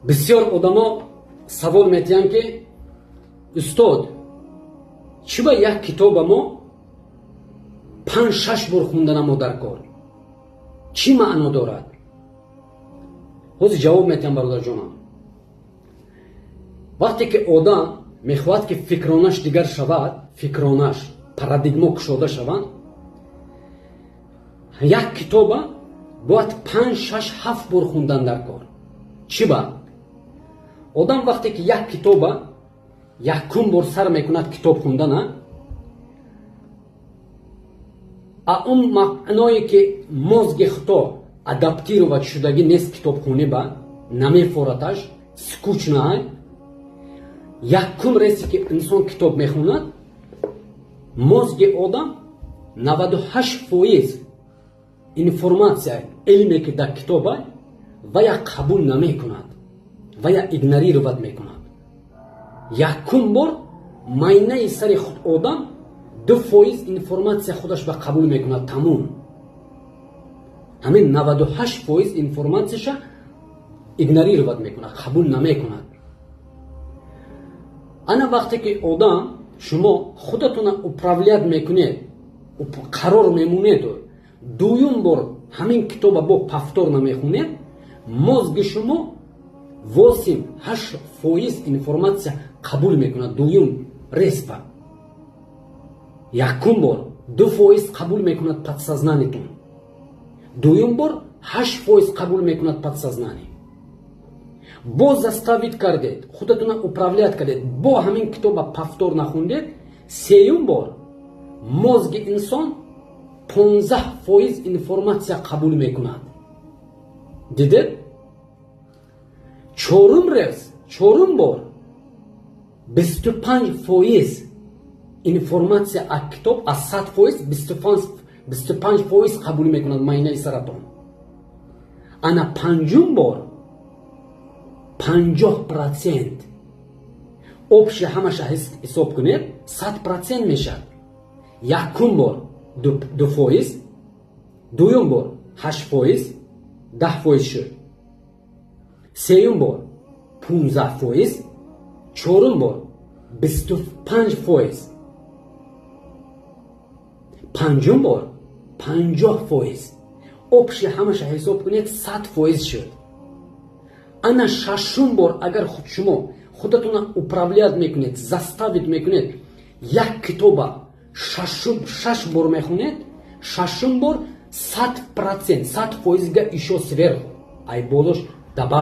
بسیار آدما سوال میتونن که استاد چرا یک کتاب ما 5-6 بار خوندن ما در کار چی معنا دارد؟ حاضر جواب میتونم برادر جانم. وقتی که آدم میخواهد که فکرانش دیگر شود، فکرانش پارادیگما کشوده شود، یک کتاب باید 5-6-7 بار خوندن در کار. چی با؟ آدم وقتی که یک کتاب یکم بار سر میکند کتاب خوندن، اون معنایی که مغز خطا ادپتیرovat شدگی نیست کتاب خونی با نمیفورتش скучно. یکم ریسی که انسان کتاب میخوند مغز آدم 98% اینفورماسیا علمی که در کتاب و یا قبول نمیکند و یا ایگنوریرovat میکند. یکم بار معنی سر خود آدم 2% اینفورماسیا خودش به قبول میکند تموم. همین 98% اینفورماسیش ایگنوریرovat میکند، قبول نمیکند. انا وقتی که آدم شما خودتون اپراولیت میکنید و قرار میمونید دویم بار همین کتاب با پفتور نمیخونید، مغز شما 8% اینفورماسیا قبول میکند دویم ریسپا. یکم بار 2% قبول میکند подсознаниетон، دویم بار 8% قبول میکند подсознание. باز заставить کردید خودتون اپراولیت کردید با همین کتاب پفتور نخوندید، سیوم بار مغز انسان 15% اینفورماسیا قبول میکند. دیدید؟ چهارم بار 25% اینفورماسیا از کتاب از 100% 25% قبول میکند معنی سرطان. انا پنجم بار 50% obشه همش حساب کنید 100% میشد. یکم بار 2%، دویم بار 8%، 10% شد. سیوم بار 15%، چهارم بار 25%، پنجم بار 50%. obشه همش حساب کنید 100% شد. انا ششم بار اگر شما خودتون اپراولیت میکنید، заставить میکنید یک کتاب 6 بار میخونید، ششم بار 100% گه ایشو سверху ای بالош